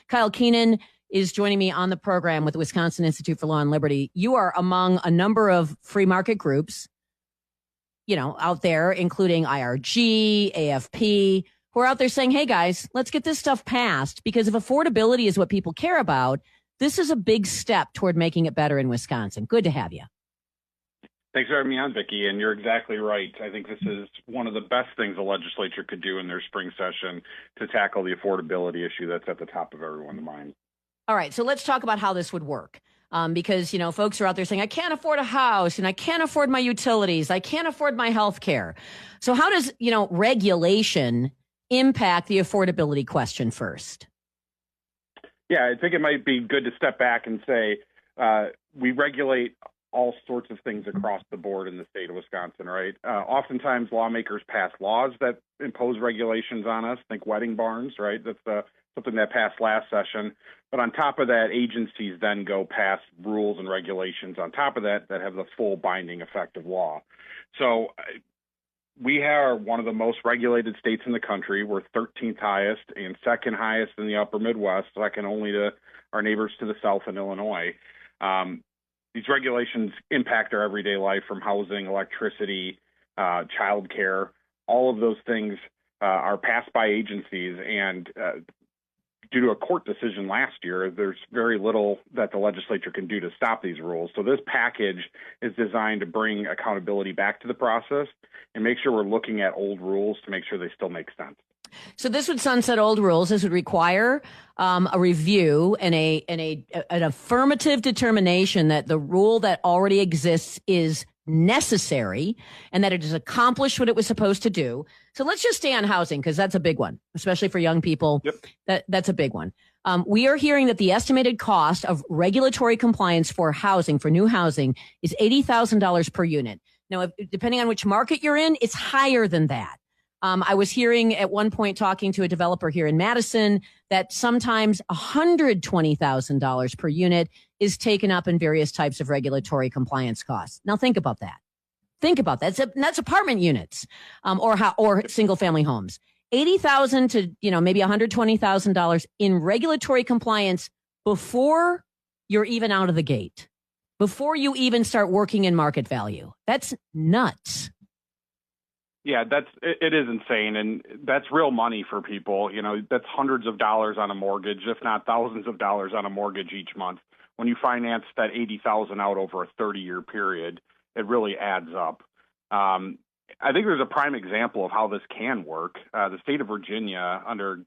Kyle Keenan is joining me on the program with the Wisconsin Institute for Law and Liberty. You are among a number of free market groups, out there, including IRG, AFP, who are out there saying, hey, guys, let's get this stuff passed, because if affordability is what people care about, this is a big step toward making it better in Wisconsin. Good to have you. Thanks for having me on, Vicki, and you're exactly right. I think this is one of the best things the legislature could do in their spring session to tackle the affordability issue that's at the top of everyone's mind. All right, so let's talk about how this would work. Because, folks are out there saying, I can't afford a house, and I can't afford my utilities, I can't afford my health care. So how does, regulation impact the affordability question first? Yeah, I think it might be good to step back and say we regulate all sorts of things across the board in the state of Wisconsin, right? Oftentimes lawmakers pass laws that impose regulations on us. Think wedding barns, right? That's something that passed last session. But on top of that, agencies then go pass rules and regulations on top of that have the full binding effect of law. So we are one of the most regulated states in the country. We're 13th highest and second highest in the upper Midwest, second only to our neighbors to the south in Illinois. These regulations impact our everyday life, from housing, electricity, childcare. All of those things are passed by agencies, and due to a court decision last year, there's very little that the legislature can do to stop these rules. So this package is designed to bring accountability back to the process and make sure we're looking at old rules to make sure they still make sense. So this would sunset old rules. This would require a review and an affirmative determination that the rule that already exists is necessary and that it has accomplished what it was supposed to do. So let's just stay on housing, because that's a big one, especially for young people. Yep. That's a big one. We are hearing that the estimated cost of regulatory compliance for housing, for new housing, is $80,000 per unit. Now, depending on which market you're in, it's higher than that. I was hearing at one point, talking to a developer here in Madison, that sometimes $120,000 per unit is taken up in various types of regulatory compliance costs. Now think about that. That's apartment units, or single family homes. $80,000 to maybe $120,000 in regulatory compliance before you're even out of the gate, before you even start working in market value. That's nuts. Yeah, it is insane, and that's real money for people. That's hundreds of dollars on a mortgage, if not thousands of dollars on a mortgage each month. When you finance that $80,000 out over a 30-year period, it really adds up. I think there's a prime example of how this can work. The state of Virginia, under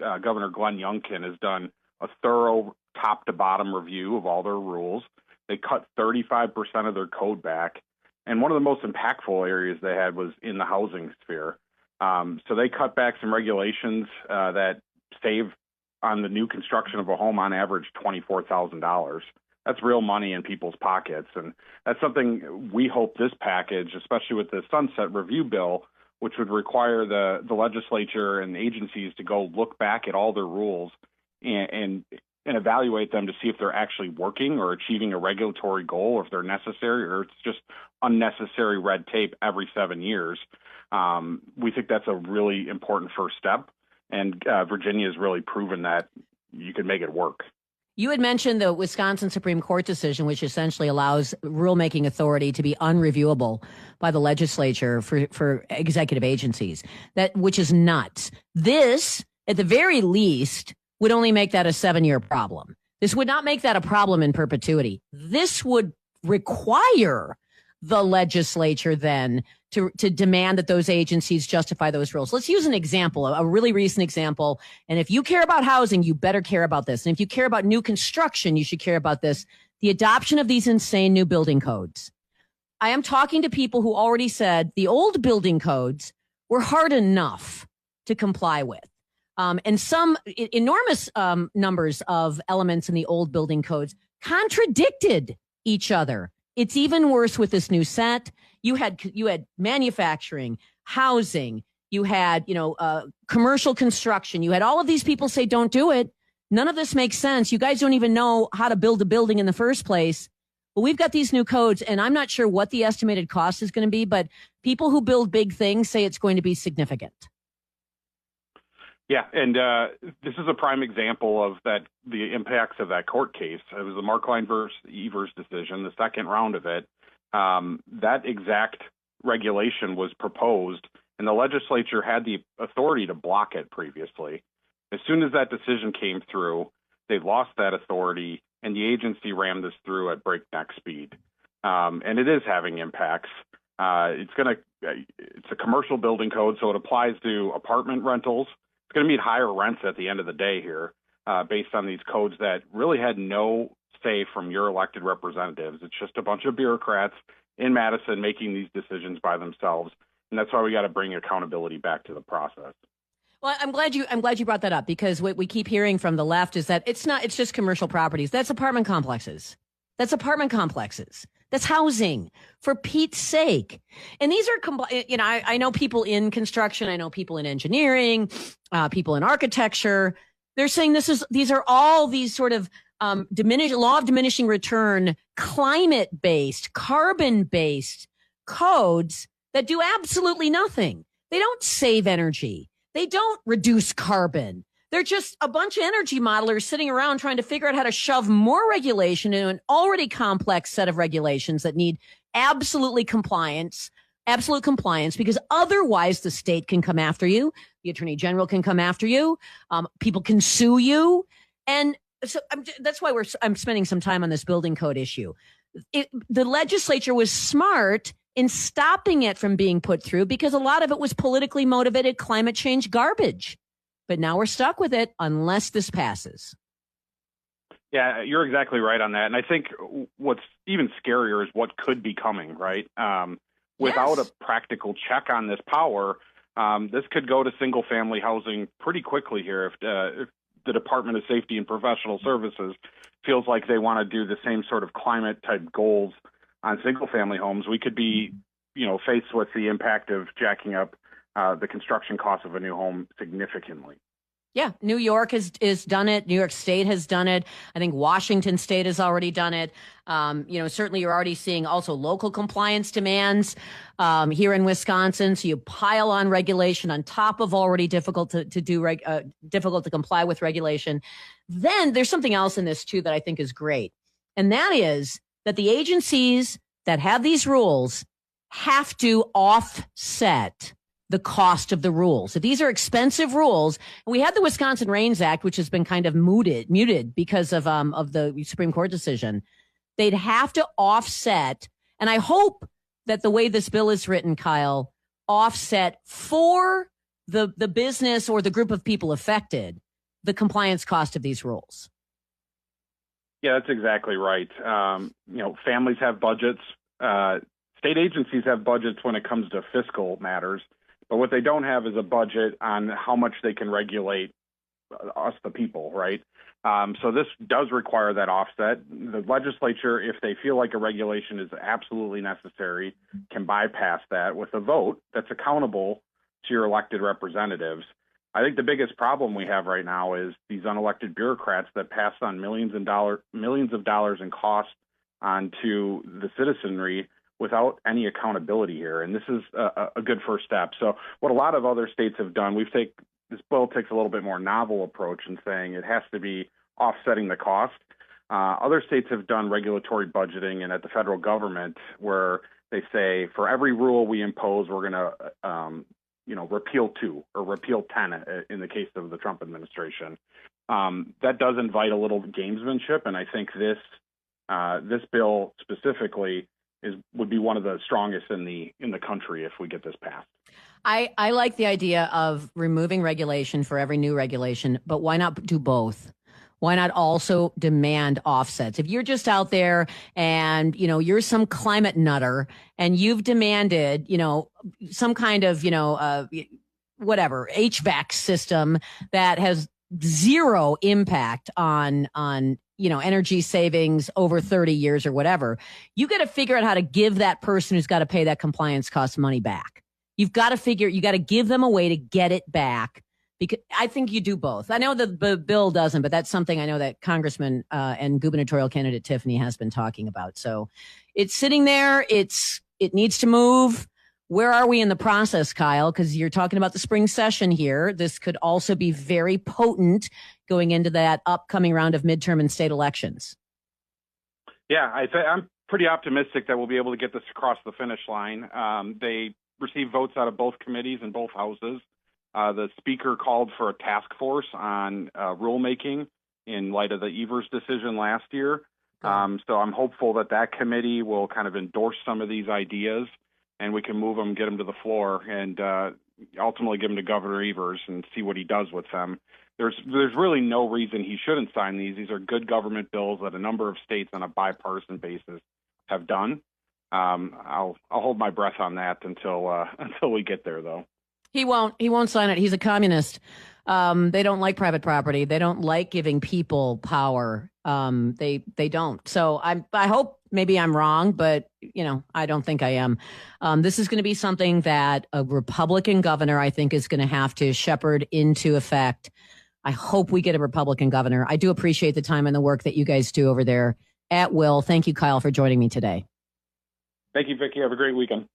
Governor Glenn Youngkin, has done a thorough top-to-bottom review of all their rules. They cut 35% of their code back. And one of the most impactful areas they had was in the housing sphere. So they cut back some regulations that save on the new construction of a home on average $24,000. That's real money in people's pockets. And that's something we hope this package, especially with the sunset review bill, which would require the legislature and agencies to go look back at all their rules and evaluate them to see if they're actually working or achieving a regulatory goal, or if they're necessary, or it's just unnecessary red tape every 7 years. We think that's a really important first step, and Virginia has really proven that you can make it work. You had mentioned the Wisconsin Supreme Court decision, which essentially allows rulemaking authority to be unreviewable by the legislature for executive agencies, which is nuts. This, at the very least, would only make that a 7-year problem. This would not make that a problem in perpetuity. This would require the legislature then to demand that those agencies justify those rules. Let's use an example, a really recent example. And if you care about housing, you better care about this. And if you care about new construction, you should care about this. The adoption of these insane new building codes. I am talking to people who already said the old building codes were hard enough to comply with. And some enormous numbers of elements in the old building codes contradicted each other. It's even worse with this new set. You had manufacturing, housing, you had, commercial construction. You had all of these people say, don't do it. None of this makes sense. You guys don't even know how to build a building in the first place. Well, we've got these new codes, and I'm not sure what the estimated cost is going to be, but people who build big things say it's going to be significant. Yeah, and this is a prime example of the impacts of that court case. It was the Markline versus Evers decision, the second round of it. That exact regulation was proposed, and the legislature had the authority to block it previously. As soon as that decision came through, they lost that authority, and the agency rammed this through at breakneck speed. And it is having impacts. It's a commercial building code, so it applies to apartment rentals. It's going to mean higher rents at the end of the day here, based on these codes that really had no say from your elected representatives. It's just a bunch of bureaucrats in Madison making these decisions by themselves, and that's why we got to bring accountability back to the process. Well, I'm glad you brought that up, because what we keep hearing from the left is that it's just commercial properties. That's apartment complexes. That's housing, for Pete's sake. And these are, I know people in construction, I know people in engineering, people in architecture. They're saying these are all these sort of law of diminishing return, climate-based, carbon-based codes that do absolutely nothing. They don't save energy. They don't reduce carbon. They're just a bunch of energy modelers sitting around trying to figure out how to shove more regulation into an already complex set of regulations that need absolute compliance, because otherwise the state can come after you. The attorney general can come after you. People can sue you. And so that's why I'm spending some time on this building code issue. The legislature was smart in stopping it from being put through, because a lot of it was politically motivated climate change garbage. But now we're stuck with it unless this passes. Yeah, you're exactly right on that. And I think what's even scarier is what could be coming, right? Without a practical check on this power, this could go to single-family housing pretty quickly here if the Department of Safety and Professional Services feels like they want to do the same sort of climate-type goals on single-family homes. We could be, faced with the impact of jacking up the construction cost of a new home significantly. Yeah, New York has done it. New York State has done it. I think Washington State has already done it. Certainly you're already seeing also local compliance demands here in Wisconsin. So you pile on regulation on top of already difficult to comply with regulation. Then there's something else in this too that I think is great, and that is that the agencies that have these rules have to offset the cost of the rules. If these are expensive rules, we had the Wisconsin Rains Act, which has been kind of muted because of the Supreme Court decision. They'd have to offset, and I hope that the way this bill is written, Kyle, offset for the business or the group of people affected the compliance cost of these rules. Yeah, that's exactly right. Families have budgets. State agencies have budgets when it comes to fiscal matters. But what they don't have is a budget on how much they can regulate us, the people, right? So this does require that offset. The legislature, if they feel like a regulation is absolutely necessary, can bypass that with a vote that's accountable to your elected representatives. I think the biggest problem we have right now is these unelected bureaucrats that pass on millions of dollars in costs onto the citizenry without any accountability here. And this is a good first step. So what a lot of other states have done, this bill takes a little bit more novel approach in saying it has to be offsetting the cost. Other states have done regulatory budgeting, and at the federal government, where they say for every rule we impose, we're going to repeal 2 or repeal 10 in the case of the Trump administration. That does invite a little gamesmanship, and I think this bill specifically would be one of the strongest in the country if we get this passed. I like the idea of removing regulation for every new regulation, but why not do both? Why not also demand offsets? If you're just out there and, you're some climate nutter and you've demanded, some kind of, whatever, HVAC system that has zero impact on energy savings over 30 years or whatever, you got to figure out how to give that person who's got to pay that compliance cost money back. You got to give them a way to get it back, because I think you do both. I know the bill doesn't, but that's something I know that Congressman and gubernatorial candidate Tiffany has been talking about. So it's sitting there. It needs to move. Where are we in the process, Kyle? Because you're talking about the spring session here. This could also be very potent going into that upcoming round of midterm and state elections. Yeah, I'm pretty optimistic that we'll be able to get this across the finish line. They received votes out of both committees in both houses. The speaker called for a task force on rulemaking in light of the Evers decision last year. So I'm hopeful that committee will kind of endorse some of these ideas, and we can move them, get them to the floor, and ultimately give them to Governor Evers and see what he does with them. There's really no reason he shouldn't sign these. These are good government bills that a number of states on a bipartisan basis have done. I'll hold my breath on that until we get there, though. He won't sign it. He's a communist. They don't like private property. They don't like giving people power. They don't. So I hope maybe I'm wrong, but I don't think I am. This is going to be something that a Republican governor, I think, is going to have to shepherd into effect. I hope we get a Republican governor. I do appreciate the time and the work that you guys do over there at Will. Thank you, Kyle, for joining me today. Thank you, Vicki. Have a great weekend.